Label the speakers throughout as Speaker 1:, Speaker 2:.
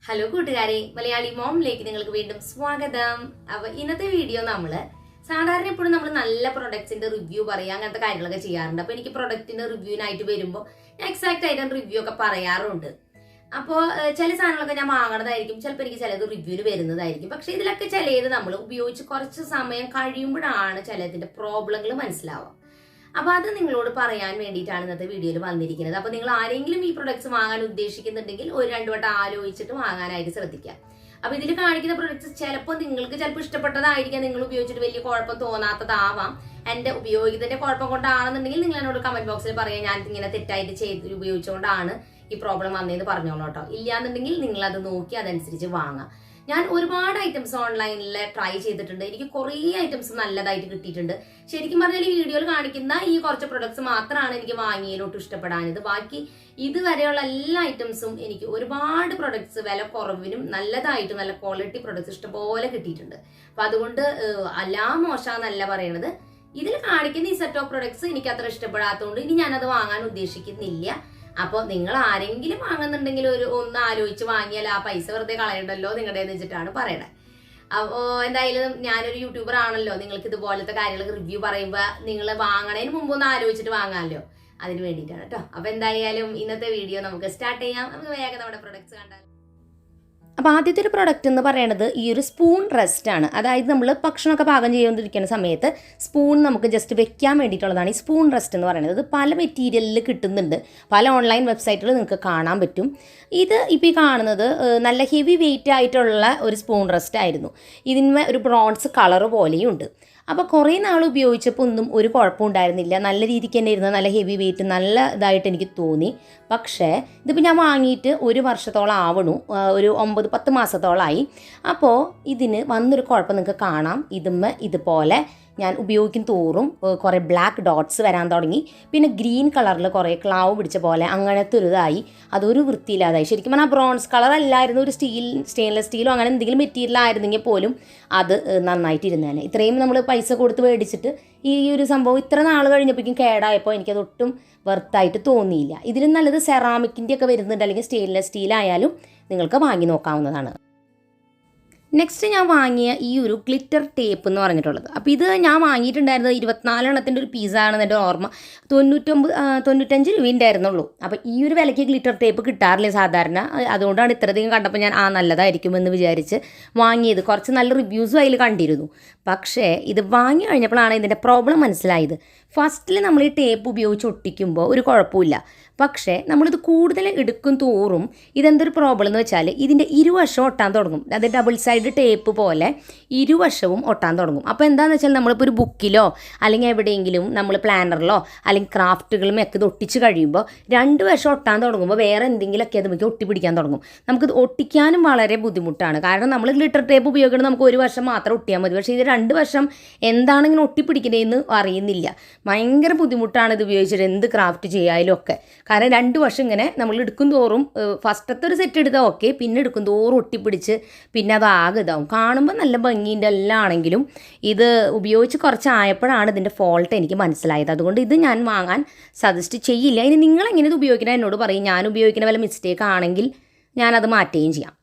Speaker 1: Hello കൂട്ടുകാരെ, മലയാളി മോമിലേക്ക് നിങ്ങൾക്ക് വീണ്ടും സ്വാഗതം. അപ്പൊ ഇന്നത്തെ വീഡിയോ സാധാരണ എപ്പോഴും നമ്മൾ നല്ല പ്രൊഡക്ട്സിന്റെ റിവ്യൂ പറയുക അങ്ങനത്തെ കാര്യങ്ങളൊക്കെ ചെയ്യാറുണ്ട്. അപ്പൊ എനിക്ക് പ്രൊഡക്റ്റിന്റെ റിവ്യൂവിനായിട്ട് വരുമ്പോൾ ഞാൻ എക്സാക്ട് ആയിട്ട് റിവ്യൂ ഒക്കെ പറയാറുണ്ട്. അപ്പോൾ ചില സാധനങ്ങളൊക്കെ ഞാൻ വാങ്ങണതായിരിക്കും, ചിലപ്പോൾ എനിക്ക് ചിലത് റിവ്യൂവിന് വരുന്നതായിരിക്കും. പക്ഷെ ഇതിലൊക്കെ ചിലത് നമ്മൾ ഉപയോഗിച്ച് കുറച്ച് സമയം കഴിയുമ്പോഴാണ് ചിലതിന്റെ പ്രോബ്ലങ്ങൾ മനസ്സിലാവുക. അപ്പൊ അത് നിങ്ങളോട് പറയാൻ വേണ്ടിയിട്ടാണ് ഇന്നത്തെ വീഡിയോയിൽ വന്നിരിക്കുന്നത്. അപ്പൊ നിങ്ങൾ ആരെങ്കിലും ഈ പ്രൊഡക്ട്സ് വാങ്ങാൻ ഉദ്ദേശിക്കുന്നുണ്ടെങ്കിൽ ഒരു രണ്ടു വട്ടം ആലോചിച്ചിട്ട് വാങ്ങാനായിട്ട് ശ്രദ്ധിക്കുക. അപ്പൊ ഇതിൽ കാണിക്കുന്ന പ്രൊഡക്ട്സ് ചിലപ്പോൾ നിങ്ങൾക്ക് ഇഷ്ടപ്പെട്ടതായിരിക്കാം, നിങ്ങൾ ഉപയോഗിച്ചിട്ട് വലിയ കുഴപ്പം തോന്നാത്തതാവാം. എന്റെ ഉപയോഗിക്കുന്നതിന്റെ കുഴപ്പം കൊണ്ടാണെന്നുണ്ടെങ്കിൽ നിങ്ങൾ എന്നോട് കമന്റ് ബോക്സിൽ പറയാം, ഞാൻ ഇങ്ങനെ തെറ്റായിട്ട് ചെയ്ത് ഉപയോഗിച്ചുകൊണ്ടാണ് ഈ പ്രോബ്ലം വന്നതെന്ന് പറഞ്ഞോളൂ കേട്ടോ. ഇല്ലാന്നുണ്ടെങ്കിൽ നിങ്ങൾ അത് നോക്കി അതനുസരിച്ച് വാങ്ങാം. ഞാൻ ഒരുപാട് ഐറ്റംസ് ഓൺലൈനിൽ ട്രൈ ചെയ്തിട്ടുണ്ട്. എനിക്ക് കുറേ ഐറ്റംസ് നല്ലതായിട്ട് കിട്ടിയിട്ടുണ്ട്. ശരിക്കും പറഞ്ഞാൽ ഈ വീഡിയോയിൽ കാണിക്കുന്ന ഈ കുറച്ച് പ്രൊഡക്ട്സ് മാത്രമാണ് എനിക്ക് വാങ്ങിയതിലോട്ട് ഇഷ്ടപ്പെടാഞ്ഞത്. ബാക്കി ഇതുവരെയുള്ള എല്ലാ ഐറ്റംസും എനിക്ക് ഒരുപാട് പ്രൊഡക്ട്സ് വില കുറവിനും നല്ലതായിട്ട് നല്ല ക്വാളിറ്റി പ്രൊഡക്ട്സ് ഇഷ്ടംപോലെ കിട്ടിയിട്ടുണ്ട്. അപ്പൊ അതുകൊണ്ട് എല്ലാം മോശമെന്നല്ല പറയണത്. ഇതിൽ കാണിക്കുന്ന ഈ സെറ്റ് ഓഫ് പ്രൊഡക്ട്സ് എനിക്ക് അത്ര ഇഷ്ടപ്പെടാത്തതുകൊണ്ട് ഇനി ഞാനത് വാങ്ങാൻ ഉദ്ദേശിക്കുന്നില്ല. അപ്പോൾ നിങ്ങൾ ആരെങ്കിലും വാങ്ങുന്നുണ്ടെങ്കിൽ ഒന്ന് ആലോചിച്ച് വാങ്ങിയാൽ ആ പൈസ വെറുതെ കളയണ്ടല്ലോ നിങ്ങളുടെ വെച്ചിട്ടാണ് പറയണത്. അപ്പോൾ എന്തായാലും ഞാനൊരു യൂട്യൂബർ ആണല്ലോ, നിങ്ങൾക്ക് ഇതുപോലത്തെ കാര്യങ്ങൾ റിവ്യൂ പറയുമ്പോൾ നിങ്ങൾ വാങ്ങണതിന് മുമ്പ് ഒന്ന് ആലോചിച്ചിട്ട് വാങ്ങാമല്ലോ, അതിന് വേണ്ടിയിട്ടാണ് കേട്ടോ. അപ്പോൾ എന്തായാലും ഇന്നത്തെ വീഡിയോ നമുക്ക് സ്റ്റാർട്ട് ചെയ്യാം. നമുക്ക് വേഗം നമ്മുടെ പ്രൊഡക്ട്സ് കണ്ടാൽ. അപ്പോൾ ആദ്യത്തെ ഒരു പ്രൊഡക്റ്റ് എന്ന് പറയുന്നത് ഈ ഒരു സ്പൂൺ റെസ്റ്റ് ആണ്. അതായത് നമ്മൾ ഭക്ഷണമൊക്കെ പാകം ചെയ്തുകൊണ്ടിരിക്കുന്ന സമയത്ത് സ്പൂൺ നമുക്ക് ജസ്റ്റ് വെക്കാൻ വേണ്ടിയിട്ടുള്ളതാണ് ഈ സ്പൂൺ റെസ്റ്റ് എന്ന് പറയുന്നത്. ഇത് പല മെറ്റീരിയലിൽ കിട്ടുന്നുണ്ട്, പല ഓൺലൈൻ വെബ്സൈറ്റുകൾ നിങ്ങൾക്ക് കാണാൻ പറ്റും. ഇത് ഇപ്പോൾ ഈ കാണുന്നത് നല്ല ഹെവി വെയിറ്റ് ആയിട്ടുള്ള ഒരു സ്പൂൺ റെസ്റ്റ് ആയിരുന്നു. ഇതിന്മേൽ ഒരു ബ്രോൺസ് കളർ പോലെയും ഉണ്ട്. അപ്പോൾ കുറേ നാൾ ഉപയോഗിച്ചപ്പോൾ ഒന്നും ഒരു കുഴപ്പമുണ്ടായിരുന്നില്ല, നല്ല രീതിക്ക് തന്നെ ഇരുന്ന നല്ല ഹെവി വെയിറ്റ് നല്ല ഇതായിട്ട് എനിക്ക് തോന്നി. പക്ഷേ ഇതിപ്പോൾ ഞാൻ വാങ്ങിയിട്ട് ഒരു വർഷത്തോളം ആവണു, ഒരു 9-10 മാസത്തോളമായി. അപ്പോൾ ഇതിന് വന്നൊരു കുഴപ്പം നിങ്ങൾക്ക് കാണാം. ഇതുപോലെ ഞാൻ ഉപയോഗിക്കും തോറും കുറേ ബ്ലാക്ക് ഡോട്ട്സ് വരാൻ തുടങ്ങി. പിന്നെ ഗ്രീൻ കളറിൽ കുറേ ക്ലാവ് പിടിച്ച പോലെ അങ്ങനത്തെ ഒരു ഇതായി, അതൊരു വൃത്തിയില്ലാതായി. ശരിക്കും പറഞ്ഞാൽ ബ്രോൺസ് കളർ അല്ലായിരുന്നു, ഒരു സ്റ്റെയിൻലെസ് സ്റ്റീലോ അങ്ങനെ എന്തെങ്കിലും മെറ്റീരിയൽ ആയിരുന്നെങ്കിൽ പോലും അത് നന്നായിട്ടിരുന്നേനെ. ഇത്രയും നമ്മൾ പൈസ കൊടുത്ത് മേടിച്ചിട്ട് ഈ ഒരു സംഭവം ഇത്ര നാൾ കഴിഞ്ഞപ്പോഴേക്കും കേടായപ്പോൾ എനിക്കത് ഒട്ടും വെർത്തായിട്ട് തോന്നിയില്ല. ഇതിലും നല്ലത് സെറാമിക്കിൻ്റെ ഒക്കെ വരുന്നുണ്ട്, അല്ലെങ്കിൽ സ്റ്റെയിൻലെസ് സ്റ്റീലായാലും നിങ്ങൾക്ക് വാങ്ങി നോക്കാവുന്നതാണ്. നെക്സ്റ്റ് ഞാൻ വാങ്ങിയ ഈ ഒരു ഗ്ലിറ്റർ ടേപ്പ് എന്ന് പറഞ്ഞിട്ടുള്ളത്. അപ്പോൾ ഇത് ഞാൻ വാങ്ങിയിട്ടുണ്ടായിരുന്നത് 24 എണ്ണത്തിൻ്റെ ഒരു പീസാണെന്ന് എൻ്റെ ഓർമ്മ. 95 രൂപയുടെ ആയിരുന്നുള്ളൂ. അപ്പോൾ ഈ ഒരു വിലയ്ക്ക് ഗ്ലിറ്റർ ടേപ്പ് കിട്ടാറില്ല സാധാരണ. അതുകൊണ്ടാണ് ഇത്രയധികം കണ്ടപ്പോൾ ഞാൻ നല്ലതായിരിക്കുമെന്ന് വിചാരിച്ച് വാങ്ങിയത്. കുറച്ച് നല്ല റിവ്യൂസും അതിൽ കണ്ടിരുന്നു. പക്ഷേ ഇത് വാങ്ങി കഴിഞ്ഞപ്പോഴാണ് ഇതിൻ്റെ പ്രോബ്ലം മനസ്സിലായത്. ഫസ്റ്റിൽ നമ്മൾ ഈ ടേപ്പ് ഉപയോഗിച്ച് ഒട്ടിക്കുമ്പോൾ ഒരു കുഴപ്പമില്ല. പക്ഷേ നമ്മളിത് കൂടുതൽ എടുക്കും തോറും ഇതെന്തൊരു പ്രോബ്ലം എന്ന് വെച്ചാൽ ഇതിൻ്റെ ഇരുവശം ഒട്ടാൻ തുടങ്ങും. അത് ഡബിൾ സൈഡ് ടേപ്പ് പോലെ ഇരുവശവും ഒട്ടാൻ തുടങ്ങും. അപ്പോൾ എന്താണെന്ന് വെച്ചാൽ നമ്മളിപ്പോൾ ഒരു ബുക്കിലോ അല്ലെങ്കിൽ എവിടെയെങ്കിലും നമ്മൾ പ്ലാനറിലോ അല്ലെങ്കിൽ ക്രാഫ്റ്റുകളും ഒക്കെ ഇത് ഒട്ടിച്ച് കഴിയുമ്പോൾ രണ്ട് വശം ഒട്ടാൻ തുടങ്ങുമ്പോൾ വേറെ എന്തെങ്കിലുമൊക്കെ അത് നമുക്ക് ഒട്ടിപ്പിടിക്കാൻ തുടങ്ങും. നമുക്കിത് ഒട്ടിക്കാനും വളരെ ബുദ്ധിമുട്ടാണ്. കാരണം നമ്മൾ ഗ്ലിറ്റർ ടേപ്പ് ഉപയോഗിക്കുന്നത് നമുക്ക് ഒരു വശം മാത്രം ഒട്ടിയാൽ മതി. പക്ഷേ ഇത് രണ്ട് വശം എന്താണ് ഇങ്ങനെ ഒട്ടിപ്പിടിക്കുന്നതെന്ന് അറിയുന്നില്ല. ഭയങ്കര ബുദ്ധിമുട്ടാണ് ഇത് ഉപയോഗിച്ചിട്ട് എന്ത് ക്രാഫ്റ്റ് ചെയ്യായാലും ഒക്കെ. കാരണം രണ്ട് വർഷം ഇങ്ങനെ നമ്മൾ എടുക്കും തോറും ഫസ്റ്റത്തെ ഒരു സെറ്റ് എടുത്താൽ ഓക്കെ, പിന്നെ എടുക്കും തോറും ഒട്ടിപ്പിടിച്ച് പിന്നെ അത് ആകെ ഇതാവും. കാണുമ്പോൾ നല്ല ഭംഗിൻ്റെ എല്ലാം ആണെങ്കിലും ഇത് ഉപയോഗിച്ച് കുറച്ചായപ്പോഴാണ് ഇതിൻ്റെ ഫോൾട്ട് എനിക്ക് മനസ്സിലായത്. അതുകൊണ്ട് ഇത് ഞാൻ വാങ്ങാൻ സജസ്റ്റ് ചെയ്യില്ല. ഇനി നിങ്ങളെങ്ങനെ ഇത് ഉപയോഗിക്കണം എന്നോട് പറയും. ഞാൻ ഉപയോഗിക്കുന്ന വല്ല മിസ്റ്റേക്ക് ആണെങ്കിൽ ഞാനത് മാറ്റുകയും ചെയ്യാം.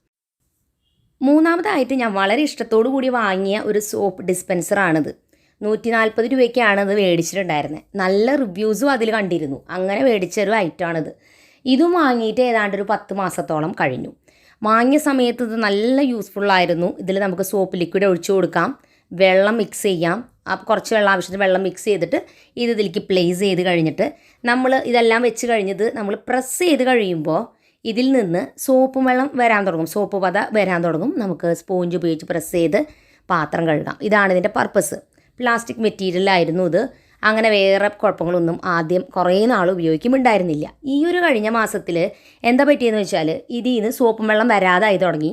Speaker 1: മൂന്നാമതായിട്ട് ഞാൻ വളരെ ഇഷ്ടത്തോടു കൂടി വാങ്ങിയ ഒരു സോപ്പ് ഡിസ്പെൻസറാണിത്. 140 രൂപയ്ക്കാണ് ഇത് മേടിച്ചിട്ടുണ്ടായിരുന്നത്. നല്ല റിവ്യൂസും അതിൽ കണ്ടിരുന്നു. അങ്ങനെ മേടിച്ചൊരു ഐറ്റമാണിത്. ഇതും വാങ്ങിയിട്ട് ഏതാണ്ട് ഒരു 10 മാസത്തോളം കഴിഞ്ഞു. വാങ്ങിയ സമയത്ത് ഇത് നല്ല യൂസ്ഫുള്ളായിരുന്നു. ഇതിൽ നമുക്ക് സോപ്പ് ലിക്വിഡ് ഒഴിച്ചു കൊടുക്കാം, വെള്ളം മിക്സ് ചെയ്യാം. കുറച്ച് വെള്ളം ആവശ്യത്തിന് വെള്ളം മിക്സ് ചെയ്തിട്ട് ഇതിലേക്ക് പ്ലേസ് ചെയ്ത് കഴിഞ്ഞിട്ട് നമ്മൾ ഇതെല്ലാം വെച്ച് കഴിഞ്ഞത് നമ്മൾ പ്രസ് ചെയ്ത് കഴിയുമ്പോൾ ഇതിൽ നിന്ന് സോപ്പ് വെള്ളം വരാൻ തുടങ്ങും, സോപ്പ് പത വരാൻ തുടങ്ങും. നമുക്ക് സ്പോഞ്ച് ഉപയോഗിച്ച് പ്രസ് ചെയ്ത് പാത്രം കഴുകാം. ഇതാണ് ഇതിൻ്റെ പർപ്പസ്. പ്ലാസ്റ്റിക് മെറ്റീരിയലായിരുന്നു ഇത്. അങ്ങനെ വേറെ കുഴപ്പങ്ങളൊന്നും ആദ്യം കുറേ നാൾ ഉപയോഗിക്കുമുണ്ടായിരുന്നില്ല. ഈ ഒരു കഴിഞ്ഞ മാസത്തിൽ എന്താ പറ്റിയെന്ന് വെച്ചാൽ ഇതിൽ നിന്ന് സോപ്പും വെള്ളം വരാതായി തുടങ്ങി.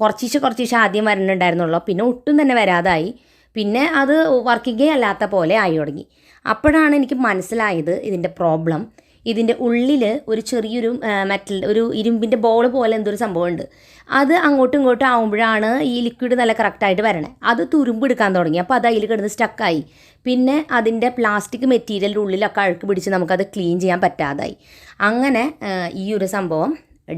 Speaker 1: കുറച്ച് ആദ്യം വരണുണ്ടായിരുന്നുള്ളൂ, പിന്നെ ഒട്ടും തന്നെ വരാതായി. പിന്നെ അത് വർക്കിങ്ങേ അല്ലാത്ത പോലെ ആയി തുടങ്ങി. അപ്പോഴാണ് എനിക്ക് മനസ്സിലായത് ഇതിൻ്റെ പ്രോബ്ലം. ഇതിൻ്റെ ഉള്ളിൽ ഒരു ചെറിയൊരു ഒരു ഇരുമ്പിൻ്റെ ബോൾ പോലെ എന്തൊരു സംഭവമുണ്ട്. അത് അങ്ങോട്ടും ഇങ്ങോട്ടും ആകുമ്പോഴാണ് ഈ ലിക്വിഡ് നല്ല കറക്റ്റായിട്ട് വരണേ. അത് തുരുമ്പെടുക്കാൻ തുടങ്ങി. അപ്പോൾ അത് അതിൽ കിടന്ന് സ്റ്റക്കായി. പിന്നെ അതിൻ്റെ പ്ലാസ്റ്റിക് മെറ്റീരിയലിൻ്റെ ഉള്ളിലൊക്കെ അഴുക്ക് പിടിച്ച് നമുക്കത് ക്ലീൻ ചെയ്യാൻ പറ്റാതായി. അങ്ങനെ ഈ ഒരു സംഭവം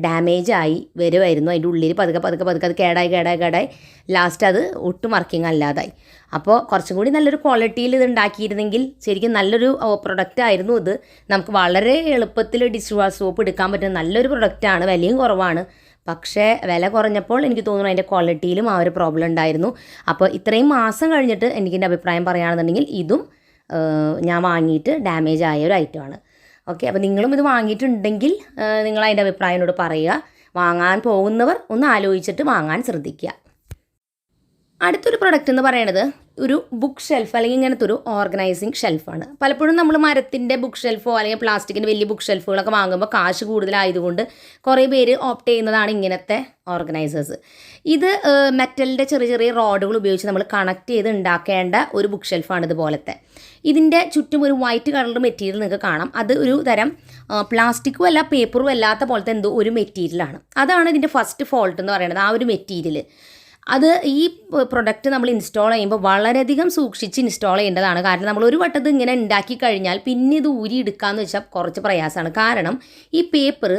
Speaker 1: ഡാമേജായി വരുമായിരുന്നു. അതിൻ്റെ ഉള്ളിൽ പതുക്കെ അത് കേടായി ലാസ്റ്റ് അത് ഒട്ടും വർക്കിംഗ് അല്ലാതായി. അപ്പോൾ കുറച്ചും കൂടി നല്ലൊരു ക്വാളിറ്റിയിൽ ഇത് ഉണ്ടാക്കിയിരുന്നെങ്കിൽ ശരിക്കും നല്ലൊരു പ്രൊഡക്റ്റ് ആയിരുന്നു ഇത്. നമുക്ക് വളരെ എളുപ്പത്തിൽ ഡിഷ് വാഷ് സോപ്പ് എടുക്കാൻ പറ്റുന്ന നല്ലൊരു പ്രൊഡക്റ്റാണ്. വിലയും കുറവാണ്. പക്ഷേ വില കുറഞ്ഞപ്പോൾ എനിക്ക് തോന്നുന്നു അതിൻ്റെ ക്വാളിറ്റിയിലും ആ ഒരു പ്രോബ്ലം ഉണ്ടായിരുന്നു. അപ്പോൾ ഇത്രയും മാസം കഴിഞ്ഞിട്ട് എനിക്കെൻ്റെ അഭിപ്രായം പറയുകയാണെന്നുണ്ടെങ്കിൽ ഇതും ഞാൻ വാങ്ങിയിട്ട് ഡാമേജ് ആയ ഒരു ഐറ്റമാണ്. ഓക്കെ, അപ്പോൾ നിങ്ങളും ഇത് വാങ്ങിയിട്ടുണ്ടെങ്കിൽ നിങ്ങൾ അതിൻ്റെ അഭിപ്രായം എന്നോട് പറയുക. വാങ്ങാൻ പോകുന്നവർ ഒന്ന് ആലോചിച്ചിട്ട് വാങ്ങാൻ ശ്രദ്ധിക്കുക. അടുത്തൊരു പ്രൊഡക്റ്റ് എന്ന് പറയുന്നത് ഒരു ബുക്ക് ഷെൽഫ് അല്ലെങ്കിൽ ഇങ്ങനത്തെ ഒരു ഓർഗനൈസിങ് ഷെൽഫാണ്. പലപ്പോഴും നമ്മൾ മരത്തിൻ്റെ ബുക്ക് ഷെൽഫോ അല്ലെങ്കിൽ പ്ലാസ്റ്റിക്കിൻ്റെ വലിയ ബുക്ക് ഷെൽഫുകളൊക്കെ വാങ്ങുമ്പോൾ കാശ് കൂടുതലായതുകൊണ്ട് കുറേ പേര് ഓപ്റ്റ് ചെയ്യുന്നതാണ് ഇങ്ങനത്തെ ഓർഗനൈസേഴ്സ്. ഇത് മെറ്റലിൻ്റെ ചെറിയ റോഡുകൾ ഉപയോഗിച്ച് നമ്മൾ കണക്ട് ചെയ്ത് ഉണ്ടാക്കേണ്ട ഒരു ബുക്ക് ഷെൽഫാണ് ഇതുപോലത്തെ. ഇതിൻ്റെ ചുറ്റും ഒരു വൈറ്റ് കളർ മെറ്റീരിയൽ നിങ്ങൾക്ക് കാണാം. അത് ഒരു തരം പ്ലാസ്റ്റിക്കും അല്ല പേപ്പറും അല്ലാത്ത പോലത്തെ എന്തോ ഒരു മെറ്റീരിയലാണ്. അതാണ് ഇതിൻ്റെ ഫസ്റ്റ് ഫോൾട്ട് എന്ന് പറയുന്നത്, ആ ഒരു മെറ്റീരിയൽ. അത് ഈ പ്രൊഡക്റ്റ് നമ്മൾ ഇൻസ്റ്റാൾ ചെയ്യുമ്പോൾ വളരെയധികം സൂക്ഷിച്ച് ഇൻസ്റ്റാൾ ചെയ്യേണ്ടതാണ്. കാരണം നമ്മൾ ഒരു വട്ടത്ത് ഇങ്ങനെ ഉണ്ടാക്കി കഴിഞ്ഞാൽ പിന്നെ ഇത് ഊരി എടുക്കാമെന്ന് വെച്ചാൽ കുറച്ച് പ്രയാസമാണ്. കാരണം ഈ പേപ്പർ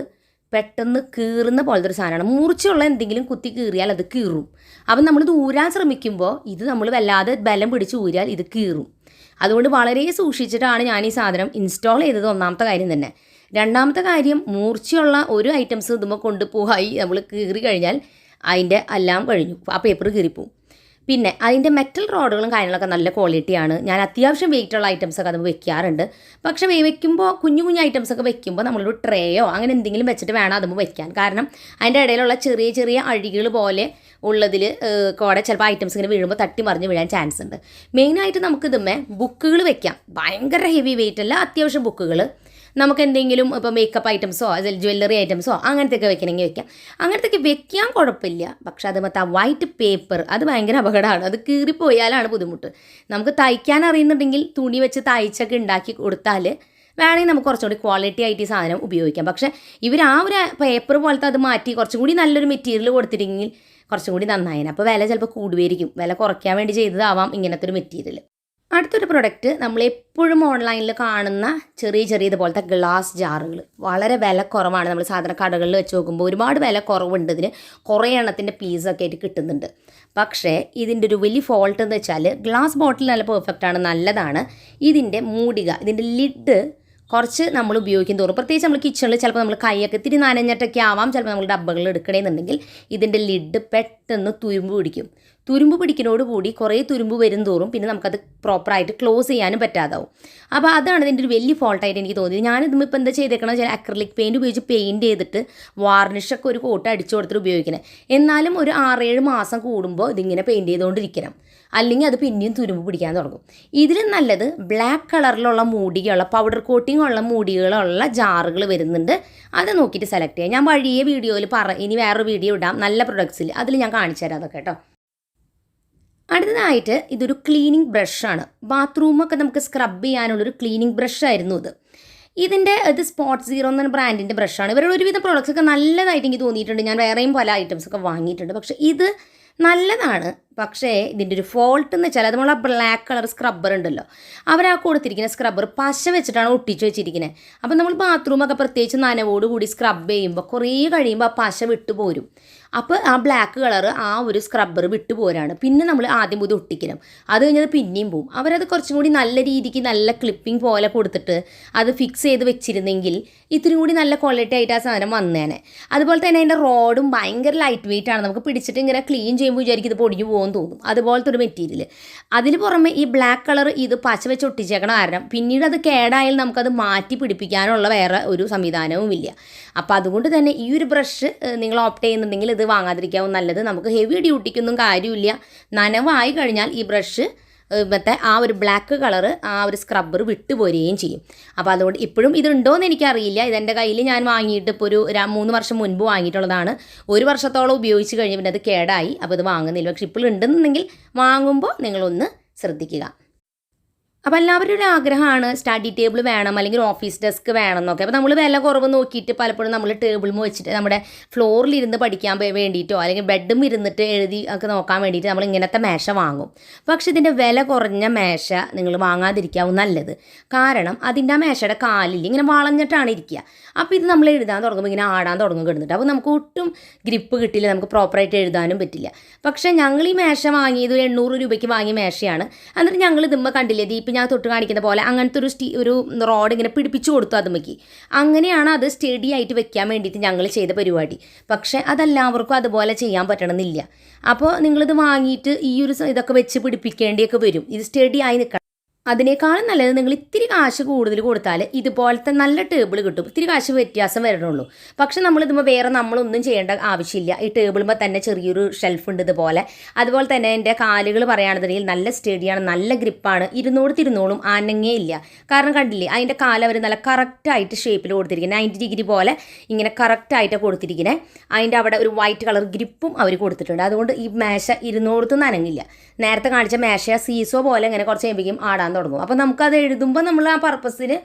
Speaker 1: പെട്ടെന്ന് കീറുന്ന പോലത്തെ ഒരു സാധനമാണ്. മൂർച്ചയുള്ള എന്തെങ്കിലും കുത്തി കീറിയാൽ അത് കീറും. അപ്പം നമ്മളിത് ഊരാൻ ശ്രമിക്കുമ്പോൾ ഇത് നമ്മൾ വല്ലാതെ ബലം പിടിച്ച് ഊരിയാൽ ഇത് കീറും. അതുകൊണ്ട് വളരെ സൂക്ഷിച്ചിട്ടാണ് ഞാൻ ഈ സാധനം ഇൻസ്റ്റാൾ ചെയ്തത്. ഒന്നാമത്തെ കാര്യം തന്നെ. രണ്ടാമത്തെ കാര്യം, മൂർച്ചയുള്ള ഒരു ഐറ്റംസ് ഇതുമ്പോൾ കൊണ്ടുപോയി നമ്മൾ കീറി കഴിഞ്ഞാൽ അതിൻ്റെ എല്ലാം കഴിഞ്ഞു, ആ പേപ്പർ കീറിപ്പോവും. പിന്നെ അതിൻ്റെ മെറ്റൽ റോഡുകളും കാര്യങ്ങളൊക്കെ നല്ല ക്വാളിറ്റിയാണ്. ഞാൻ അത്യാവശ്യം വെയിറ്റുള്ള ഐറ്റംസൊക്കെ അത് വെക്കാറുണ്ട്. പക്ഷേ വെക്കുമ്പോൾ കുഞ്ഞു ഐറ്റംസൊക്കെ വെക്കുമ്പോൾ നമ്മളൊരു ട്രേയോ അങ്ങനെ എന്തെങ്കിലും വെച്ചിട്ട് വേണം അതുമ്പോൾ വെക്കാൻ. കാരണം അതിൻ്റെ ഇടയിലുള്ള ചെറിയ അഴികൾ പോലെ ഉള്ളതിൽ കൂടെ ചിലപ്പോൾ ഐറ്റംസ് ഇങ്ങനെ വീഴുമ്പോൾ തട്ടി മറിഞ്ഞ് വീഴാൻ ചാൻസ് ഉണ്ട്. മെയിനായിട്ട് നമുക്കിതുമേ ബുക്കുകൾ വെക്കാം. ഭയങ്കര ഹെവി വെയിറ്റ് അല്ല, അത്യാവശ്യം ബുക്കുകൾ നമുക്ക് എന്തെങ്കിലും ഇപ്പോൾ മേക്കപ്പ് ഐറ്റംസോ ജ്വല്ലറി ഐറ്റംസോ അങ്ങനത്തെയൊക്കെ വെക്കണമെങ്കിൽ വെക്കാം. അങ്ങനത്തെയൊക്കെ വെക്കാൻ കുഴപ്പമില്ല. പക്ഷെ അത് മറ്റേ ആ വൈറ്റ് പേപ്പർ അത് ഭയങ്കര അപകടമാണ്. അത് കീറിപ്പോയാലാണ് ബുദ്ധിമുട്ട്. നമുക്ക് തയ്ക്കാൻ അറിയുന്നുണ്ടെങ്കിൽ തുണി വെച്ച് തയ്ച്ചൊക്കെ ഉണ്ടാക്കി കൊടുത്താൽ വേണമെങ്കിൽ നമുക്ക് കുറച്ചുകൂടി ക്വാളിറ്റി ആയിട്ട് ഈ സാധനം ഉപയോഗിക്കാം. പക്ഷേ ഇവർ ആ ഒരു പേപ്പർ പോലത്തെ അത് മാറ്റി കുറച്ചും കൂടി നല്ലൊരു മെറ്റീരിയൽ കൊടുത്തിരുന്നെങ്കിൽ കുറച്ചും കൂടി നന്നായേനെ. അപ്പോൾ വില ചിലപ്പോൾ കൂടുമായിരിക്കും. വില കുറയ്ക്കാൻ വേണ്ടി ചെയ്തതാവാം ഇങ്ങനത്തെ ഒരു മെറ്റീരിയൽ. അടുത്തൊരു പ്രൊഡക്റ്റ് നമ്മളെപ്പോഴും ഓൺലൈനിൽ കാണുന്ന ചെറിയ ഇതുപോലത്തെ ഗ്ലാസ് ജാറുകൾ. വളരെ വില കുറവാണ്. നമ്മൾ സാധാരണ കടകളിൽ വെച്ച് നോക്കുമ്പോൾ ഒരുപാട് വില കുറവുണ്ട്. ഇതിന് കുറേ എണ്ണത്തിൻ്റെ പീസൊക്കെ ആയിട്ട് കിട്ടുന്നുണ്ട്. പക്ഷേ ഇതിൻ്റെ ഒരു വലിയ ഫോൾട്ട് എന്ന് വെച്ചാൽ ഗ്ലാസ് ബോട്ടിൽ നല്ല പെർഫെക്റ്റാണ്, നല്ലതാണ്. ഇതിൻ്റെ മൂടിക, ഇതിൻ്റെ ലിഡ് കുറച്ച് നമ്മൾ ഉപയോഗിക്കും തോറും, പ്രത്യേകിച്ച് നമ്മൾ കിച്ചണിൽ ചിലപ്പോൾ നമ്മൾ കൈയൊക്കെ ഇത്തിരി നനഞ്ഞിട്ടൊക്കെ ആവാം ചിലപ്പോൾ നമ്മൾ ഡബ്ബകൾ എടുക്കണമെന്നുണ്ടെങ്കിൽ ഇതിൻ്റെ ലിഡ് പെട്ടെന്ന് തുരുമ്പ് പിടിക്കുന്നതോടുകൂടി കുറേ തുരുമ്പ് വരും തോറും പിന്നെ നമുക്കത് പ്രോപ്പറായിട്ട് ക്ലോസ് ചെയ്യാനും പറ്റാതാവും. അപ്പോൾ അതാണ് ഇതിൻ്റെ ഒരു വലിയ ഫോൾട്ടായിട്ട് എനിക്ക് തോന്നിയത്. ഞാനിതും ഇപ്പോൾ എന്താ ചെയ്തേക്കണം വെച്ചാൽ അക്രിലിക് പെയിൻറ്റ് ഉപയോഗിച്ച് പെയിൻറ്റ് ചെയ്തിട്ട് വാർണിഷൊക്കെ ഒരു കോട്ട് അടിച്ചു കൊടുത്തിട്ട് ഉപയോഗിക്കണം. എന്നാലും ഒരു 6-7 മാസം കൂടുമ്പോൾ ഇതിങ്ങനെ പെയിൻറ്റ് ചെയ്തുകൊണ്ടിരിക്കണം. അല്ലെങ്കിൽ അത് പിന്നെയും തുരുമ്പ് പിടിക്കാൻ തുടങ്ങും. ഇതിലും നല്ലത് ബ്ലാക്ക് കളറിലുള്ള മൂടികളുള്ള പൗഡർ കോട്ടിംഗ് ഉള്ള മൂടികളുള്ള ജാറുകൾ വരുന്നുണ്ട്. അത് നോക്കിയിട്ട് സെലക്ട് ചെയ്യാം. ഞാൻ വഴിയെ വീഡിയോയിൽ ഇനി വേറൊരു വീഡിയോ ഇടാം നല്ല പ്രൊഡക്ട്സിൽ, അതിൽ ഞാൻ കാണിച്ചു തരാം അതൊക്കെ കേട്ടോ. അടുത്തതായിട്ട് ഇതൊരു ക്ലീനിങ് ബ്രഷാണ്. ബാത്റൂമൊക്കെ നമുക്ക് സ്ക്രബ് ചെയ്യാനുള്ളൊരു ക്ലീനിങ് ബ്രഷായിരുന്നു ഇത് സ്പോട്ട് 0 എന്ന ബ്രാൻഡിൻ്റെ ബ്രഷാണ്. ഇവരുടെ ഒരുവിധം പ്രോഡക്റ്റ്സൊക്കെ നല്ലതായിട്ട് എനിക്ക് തോന്നിയിട്ടുണ്ട്. ഞാൻ വേറെയും പല ഐറ്റംസൊക്കെ വാങ്ങിയിട്ടുണ്ട്. പക്ഷേ ഇത് നല്ലതാണ്. പക്ഷേ ഇതിൻ്റെ ഒരു ഫോൾട്ട് എന്ന് വെച്ചാൽ അതുപോലെ ബ്ലാക്ക് കളർ സ്ക്രബ്ബർ ഉണ്ടല്ലോ, അവരാ കൊടുത്തിരിക്കുന്ന സ്ക്രബ്ബർ പശ വെച്ചിട്ടാണ് ഒട്ടിച്ച് വെച്ചിരിക്കുന്നത്. അപ്പോൾ നമ്മൾ ബാത്റൂമൊക്കെ പ്രത്യേകിച്ച് നനവോട് കൂടി സ്ക്രബ് ചെയ്യുമ്പോൾ കുറേ കഴിയുമ്പോൾ ആ പശ വിട്ടുപോരും. അപ്പോൾ ആ ബ്ലാക്ക് കളർ ആ ഒരു സ്ക്രബ്ബർ വിട്ടുപോരാണ്. പിന്നെ നമ്മൾ ആദ്യം പോയി ഒട്ടിക്കണം. അത് കഴിഞ്ഞത് പിന്നെയും പോവും. അവരത് കുറച്ചും കൂടി നല്ല രീതിക്ക് നല്ല ക്ലിപ്പിംഗ് പോലെ കൊടുത്തിട്ട് അത് ഫിക്സ് ചെയ്ത് വെച്ചിരുന്നെങ്കിൽ ഇത്തിരി കൂടി നല്ല ക്വാളിറ്റി ആയിട്ട് ആ സാധനം വന്നേനെ. അതുപോലെ തന്നെ അതിൻ്റെ റോഡും ഭയങ്കര ലൈറ്റ് വെയിറ്റ് ആണ്. നമുക്ക് പിടിച്ചിട്ട് ഇങ്ങനെ ക്ലീൻ ചെയ്യുമ്പോൾ വിചാരിക്കും ഇത് പൊടിഞ്ഞു പോകുമെന്ന് തോന്നും. അതുപോലത്തെ ഒരു മെറ്റീരിയൽ. അതിന് പുറമെ ഈ ബ്ലാക്ക് കളർ ഇത് പച്ച വെച്ച് ഒട്ടിച്ചേക്കണ കാരണം പിന്നീട് അത് കേടായാൽ നമുക്കത് മാറ്റി പിടിപ്പിക്കാനുള്ള വേറെ ഒരു സംവിധാനവും ഇല്ല. അപ്പോൾ അതുകൊണ്ട് തന്നെ ഈ ഒരു ബ്രഷ് നിങ്ങൾ ഓപ്റ്റ് ചെയ്യുന്നുണ്ടെങ്കിൽ ഇത് വാങ്ങാതിരിക്കാവും നല്ലത്. നമുക്ക് ഹെവി ഡ്യൂട്ടിക്കൊന്നും കാര്യമില്ല. നനവായി കഴിഞ്ഞാൽ ഈ ബ്രഷ് മറ്റേ ആ ഒരു ബ്ലാക്ക് കളറ് ആ ഒരു സ്ക്രബ്ബർ വിട്ടുപോരുകയും ചെയ്യും. അപ്പോൾ അതുകൊണ്ട് ഇപ്പോഴും ഇതുണ്ടോയെന്ന് എനിക്കറിയില്ല. ഇതെൻ്റെ കയ്യിൽ ഞാൻ വാങ്ങിയിട്ട് ഇപ്പോൾ ഒരു 3 വർഷം മുൻപ് വാങ്ങിയിട്ടുള്ളതാണ്. 1 വർഷത്തോളം ഉപയോഗിച്ച് കഴിഞ്ഞ് പിന്നെ അത് കേടായി. അപ്പോൾ ഇത് വാങ്ങുന്നില്ല. പക്ഷെ ഇപ്പോൾ ഉണ്ടെന്നുണ്ടെങ്കിൽ വാങ്ങുമ്പോൾ നിങ്ങളൊന്ന് ശ്രദ്ധിക്കുക. അപ്പോൾ എല്ലാവരും ഒരു ആഗ്രഹമാണ് സ്റ്റഡി ടേബിൾ വേണം അല്ലെങ്കിൽ ഓഫീസ് ഡെസ്ക് വേണം എന്നൊക്കെ. അപ്പോൾ നമ്മൾ വില കുറവ് നോക്കിയിട്ട് പലപ്പോഴും നമ്മൾ ടേബിളിൽ വെച്ചിട്ട് നമ്മുടെ ഫ്ലോറിലിരുന്ന് പഠിക്കാൻ വേണ്ടിയിട്ടോ അല്ലെങ്കിൽ ബെഡും ഇരുന്നിട്ട് എഴുതി ഒക്കെ നോക്കാൻ വേണ്ടിയിട്ട് നമ്മൾ ഇങ്ങനത്തെ മേശ വാങ്ങും. പക്ഷേ ഇതിൻ്റെ വില കുറഞ്ഞ മേശ നിങ്ങൾ വാങ്ങാതിരിക്കാവും നല്ലത്. കാരണം അതിൻ്റെ ആ മേശയുടെ കാലിൽ ഇങ്ങനെ വളഞ്ഞിട്ടാണ് ഇരിക്കുക. അപ്പോൾ ഇത് നമ്മൾ എഴുതാൻ തുടങ്ങുമ്പോൾ ഇങ്ങനെ ആടാൻ തുടങ്ങും കിടന്നിട്ട്. അപ്പോൾ നമുക്ക് ഒട്ടും ഗ്രിപ്പ് കിട്ടില്ല, നമുക്ക് പ്രോപ്പറായിട്ട് എഴുതാനും പറ്റില്ല. പക്ഷേ ഞങ്ങൾ ഈ മേശ വാങ്ങിയത് 800 രൂപയ്ക്ക് വാങ്ങിയ മേശയാണ്. എന്നിട്ട് ഞങ്ങൾ ഇതുമ്പോൾ കണ്ടില്ലേ, ദീപ്പ് ഞാൻ തൊട്ട് കാണിക്കുന്ന പോലെ അങ്ങനത്തെ ഒരു റോഡ് ഇങ്ങനെ പിടിപ്പിച്ചു കൊടുത്തു അതുമ്മയ്ക്ക്. അങ്ങനെയാണ് അത് സ്റ്റഡി ആയിട്ട് വെക്കാൻ വേണ്ടിയിട്ട് ഞങ്ങൾ ചെയ്ത പരിപാടി. പക്ഷേ അതെല്ലാവർക്കും അതുപോലെ ചെയ്യാൻ പറ്റണമെന്നില്ല. അപ്പോൾ നിങ്ങളിത് വാങ്ങിയിട്ട് ഈ ഒരു ഇതൊക്കെ വെച്ച് പിടിപ്പിക്കേണ്ടിയൊക്കെ വരും. ഇത് സ്റ്റഡി ആയി നിൽക്കണം. അതിനേക്കാളും നല്ലത് നിങ്ങൾ ഇത്തിരി കാശ് കൂടുതൽ കൊടുത്താൽ ഇതുപോലത്തെ നല്ല ടേബിൾ കിട്ടും. ഇത്തിരി കാശ് വ്യത്യാസം വരണുള്ളൂ. പക്ഷെ നമ്മളിതുമ്പോൾ വേറെ നമ്മളൊന്നും ചെയ്യേണ്ട ആവശ്യമില്ല. ഈ ടേബിളുമ്പോൾ തന്നെ ചെറിയൊരു ഷെൽഫ് ഉണ്ട് ഇതുപോലെ. അതുപോലെ തന്നെ എൻ്റെ കാലുകൾ പറയുകയാണെന്നുണ്ടെങ്കിൽ നല്ല സ്റ്റഡിയാണ്, നല്ല ഗ്രിപ്പാണ്. ഇരുന്നോളും ആനങ്ങേ ഇല്ല. കാരണം കണ്ടില്ലേ, അതിൻ്റെ കാല് അവർ നല്ല കറക്റ്റായിട്ട് ഷേപ്പിൽ കൊടുത്തിരിക്കുന്നത്, 90 ഡിഗ്രി പോലെ ഇങ്ങനെ കറക്റ്റായിട്ട് കൊടുത്തിരിക്കുന്നത്. അതിൻ്റെ അവിടെ ഒരു വൈറ്റ് കളർ ഗ്രിപ്പും അവർ കൊടുത്തിട്ടുണ്ട്. അതുകൊണ്ട് ഈ മേശ ഇരുന്നോടത്ത് നനങ്ങില്ല. നേരത്തെ കാണിച്ച മേശ സീസോ പോലെ ഇങ്ങനെ കുറച്ച് കഴിയുമ്പോഴേക്കും ആടാൻ തുടങ്ങും. അപ്പോൾ നമുക്കത് എഴുതുമ്പോൾ നമ്മൾ ആ പർപ്പസിന്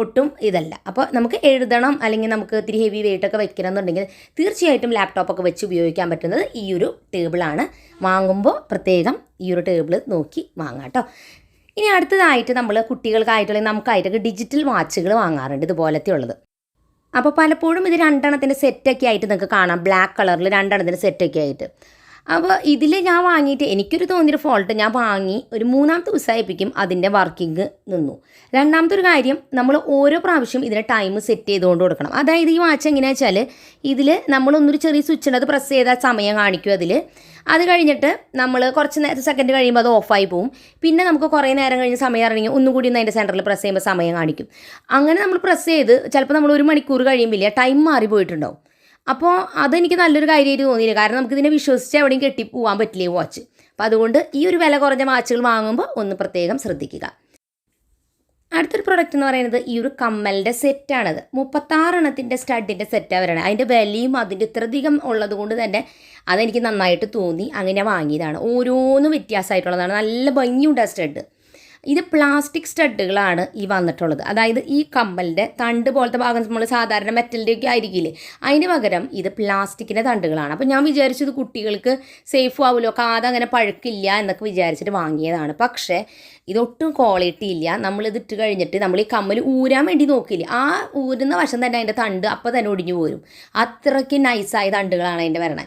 Speaker 1: ഒട്ടും ഇതല്ല. അപ്പോൾ നമുക്ക് എഴുതണം അല്ലെങ്കിൽ നമുക്ക് ഇത്തിരി ഹെവി വെയിറ്റൊക്കെ വെക്കണം എന്നുണ്ടെങ്കിൽ തീർച്ചയായിട്ടും ലാപ്ടോപ്പൊക്കെ വെച്ച് ഉപയോഗിക്കാൻ പറ്റുന്നത് ഈ ഒരു ടേബിളാണ്. വാങ്ങുമ്പോൾ പ്രത്യേകം ഈ ഒരു ടേബിൾ നോക്കി വാങ്ങാം കേട്ടോ. ഇനി അടുത്തതായിട്ട് നമ്മൾ കുട്ടികൾക്കായിട്ടുള്ള നമുക്കായിട്ടൊക്കെ ഡിജിറ്റൽ വാച്ചുകൾ വാങ്ങാറുണ്ട് ഇതുപോലത്തെ ഉള്ളത്. അപ്പോൾ പലപ്പോഴും ഇത് 2 എണ്ണത്തിൻ്റെ സെറ്റൊക്കെ ആയിട്ട് നിങ്ങൾക്ക് കാണാം, ബ്ലാക്ക് കളറിൽ 2 എണ്ണത്തിൻ്റെ സെറ്റൊക്കെ ആയിട്ട്. അപ്പോൾ ഇതിൽ ഞാൻ വാങ്ങിയിട്ട് എനിക്കൊരു തോന്നിയൊരു ഫോൾട്ട്, ഞാൻ വാങ്ങി ഒരു 3-ാമത്തെ ദിവസമായിപ്പിക്കും അതിൻ്റെ വർക്കിംഗ് നിന്നു. രണ്ടാമത്തെ ഒരു കാര്യം, നമ്മൾ ഓരോ പ്രാവശ്യം ഇതിന് ടൈം സെറ്റ് ചെയ്തുകൊണ്ട് കൊടുക്കണം. അതായത് ഈ വാച്ച് എങ്ങനെയാണെന്ന് വെച്ചാൽ ഇതിൽ നമ്മളൊന്നൊരു ചെറിയ സ്വിച്ച് ഉണ്ട്, അത് പ്രസ് ചെയ്താൽ സമയം കാണിക്കും അതിൽ. അത് കഴിഞ്ഞിട്ട് നമ്മൾ കുറച്ച് സെക്കൻഡ് കഴിയുമ്പോൾ അത് ഓഫായി പോവും. പിന്നെ നമുക്ക് കുറേ നേരം കഴിഞ്ഞ് സമയം ഇറങ്ങി ഒന്നും കൂടി ഒന്ന് അതിൻ്റെ സെൻറ്ററിൽ പ്രസ് ചെയ്യുമ്പോൾ സമയം കാണിക്കും. അങ്ങനെ നമ്മൾ പ്രസ് ചെയ്ത് ചിലപ്പോൾ നമ്മൾ 1 മണിക്കൂർ കഴിയുമ്പോൾ ടൈം മാറി പോയിട്ടുണ്ടാവും. അപ്പോൾ അതെനിക്ക് നല്ലൊരു കാര്യമായിട്ട് തോന്നിയില്ല. കാരണം നമുക്കിതിനെ വിശ്വസിച്ച് എവിടെയും കെട്ടിപ്പോവാൻ പറ്റില്ല ഈ വാച്ച്. അപ്പോൾ അതുകൊണ്ട് ഈ ഒരു വില കുറഞ്ഞ വാച്ചുകൾ വാങ്ങുമ്പോൾ ഒന്ന് പ്രത്യേകം ശ്രദ്ധിക്കുക. അടുത്തൊരു പ്രൊഡക്റ്റ് എന്ന് പറയുന്നത് ഈ ഒരു കമ്മലിൻ്റെ സെറ്റാണത്. 36 എണ്ണത്തിൻ്റെ സ്റ്റഡിൻ്റെ സെറ്റാണ് വരണം. അതിൻ്റെ വിലയും അതിൻ്റെ ഇത്രയധികം ഉള്ളത് കൊണ്ട് തന്നെ അതെനിക്ക് നന്നായിട്ട് തോന്നി, അങ്ങനെ വാങ്ങിയതാണ്. ഓരോന്നും വ്യത്യാസമായിട്ടുള്ളതാണ്. നല്ല ഭംഗിയുണ്ട് ആ സ്റ്റഡ്. ഇത് പ്ലാസ്റ്റിക് സ്റ്റഡുകളാണ് ഈ വന്നിട്ടുള്ളത്. അതായത് ഈ കമ്മലിൻ്റെ തണ്ട് പോലത്തെ ഭാഗം നമ്മൾ സാധാരണ മെറ്റലിൻ്റെ ഒക്കെ ആയിരിക്കില്ലേ, അതിന് പകരം ഇത് പ്ലാസ്റ്റിക്കിൻ്റെ തണ്ടുകളാണ്. അപ്പോൾ ഞാൻ വിചാരിച്ചത് കുട്ടികൾക്ക് സേഫ് ആവുമല്ലോ, കാതങ്ങനെ പഴുക്കില്ല എന്നൊക്കെ വിചാരിച്ചിട്ട് വാങ്ങിയതാണ്. പക്ഷേ ഇതൊട്ടും ക്വാളിറ്റി ഇല്ല. നമ്മളിത് ഇട്ട് കഴിഞ്ഞിട്ട് നമ്മൾ ഈ കമ്മൽ ഊരാൻ വേണ്ടി നോക്കില്ല, ആ ഊരുന്ന വശം തന്നെ അതിൻ്റെ തണ്ട് അപ്പോൾ തന്നെ ഒടിഞ്ഞു പോരും. അത്രയ്ക്ക് നൈസായ തണ്ടുകളാണ് അതിൻ്റെ വരണത്.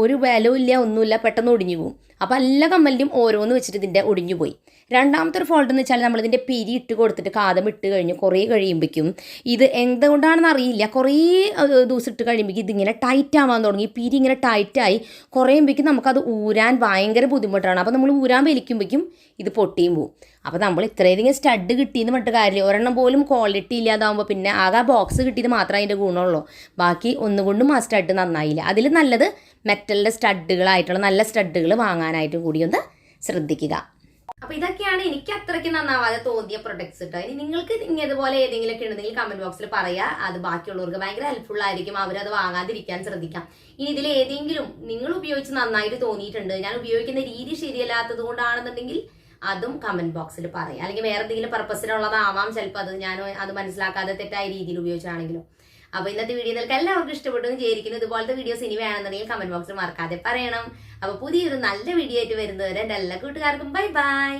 Speaker 1: ഒരു വിലവും ഇല്ല, ഒന്നുമില്ല, പെട്ടെന്ന് ഒടിഞ്ഞു പോകും. അപ്പോൾ എല്ലാ കമ്മലിലും ഓരോന്ന് വെച്ചിട്ട് ഇതിൻ്റെ ഒടിഞ്ഞു പോയി. രണ്ടാമത്തെ ഒരു ഫോൾട്ട് എന്ന് വെച്ചാൽ നമ്മളിതിൻ്റെ പിരി ഇട്ട് കൊടുത്തിട്ട് കാതം ഇട്ട് കഴിഞ്ഞ് കുറേ കഴിയുമ്പോഴേക്കും ഇത് എന്തുകൊണ്ടാണെന്ന് അറിയില്ല, കുറേ ദിവസം ഇട്ട് കഴിയുമ്പോഴേക്കും ഇതിങ്ങനെ ടൈറ്റ് ആവാൻ തുടങ്ങി. പിരി ഇങ്ങനെ ടൈറ്റായി കുറയുമ്പോഴേക്കും നമുക്കത് ഊരാൻ ഭയങ്കര ബുദ്ധിമുട്ടാണ്. അപ്പോൾ നമ്മൾ ഊരാൻ വലിക്കുമ്പോഴേക്കും ഇത് പൊട്ടിയും പോവും. അപ്പോൾ നമ്മൾ ഇത്രയധികം സ്റ്റഡ് കിട്ടിയെന്ന് പറഞ്ഞിട്ട് കാര്യമില്ല. ഒരെണ്ണം പോലും ക്വാളിറ്റി ഇല്ലാതാവുമ്പോൾ പിന്നെ ആകെ ബോക്സ് കിട്ടിയത് മാത്രമേ അതിൻ്റെ ഗുണമുള്ളൂ. ബാക്കി ഒന്നുകൊണ്ടും ആ സ്റ്റഡ് നന്നായില്ല. അതിൽ നല്ലത് മെറ്റലിൻ്റെ സ്റ്റഡുകളായിട്ടുള്ള നല്ല സ്റ്റഡുകൾ വാങ്ങാനായിട്ടും കൂടി ഒന്ന് ശ്രദ്ധിക്കുക. അപ്പോൾ ഇതൊക്കെയാണ് എനിക്ക് അത്രയ്ക്ക് നന്നാവാതെ തോന്നിയ പ്രൊഡക്ട്സ് കേട്ടോ. ഇനി നിങ്ങൾക്ക് ഇതുപോലെ ഏതെങ്കിലുമൊക്കെ ഉണ്ടെങ്കിൽ കമന്റ് ബോക്സിൽ പറയുക. അത് ബാക്കിയുള്ളവർക്ക് ഭയങ്കര ഹെൽപ്ഫുൾ ആയിരിക്കും, അവരത് വാങ്ങാതിരിക്കാൻ ശ്രദ്ധിക്കാം. ഇനി ഇതിൽ ഏതെങ്കിലും നിങ്ങൾ ഉപയോഗിച്ച് നന്നായിട്ട് തോന്നിയിട്ടുണ്ട്, ഞാൻ ഉപയോഗിക്കുന്ന രീതി ശരിയല്ലാത്തത് കൊണ്ടാണെന്നുണ്ടെങ്കിൽ അതും കമന്റ് ബോക്സിൽ പറയാം. അല്ലെങ്കിൽ വേറെ എന്തെങ്കിലും പർപ്പസിനുള്ളതാവാം ചിലപ്പോൾ, അത് മനസ്സിലാക്കാതെ തെറ്റായ രീതിയിൽ ഉപയോഗിച്ചാണെങ്കിലും. അപ്പോൾ ഇന്നത്തെ വീഡിയോ നിങ്ങൾക്ക് എല്ലാവർക്കും ഇഷ്ടപ്പെട്ടു എന്ന് വിചാരിക്കുന്നു. ഇതുപോലത്തെ വീഡിയോസ് ഇനി വേണമെന്നുണ്ടെങ്കിൽ കമന്റ് ബോക്സിൽ മറക്കാതെ പറയണം. അപ്പോൾ പുതിയൊരു നല്ല വീഡിയോ ആയിട്ട് വരുന്നവരെ എൻ്റെ എല്ലാ കൂട്ടുകാർക്കും ബൈ ബൈ.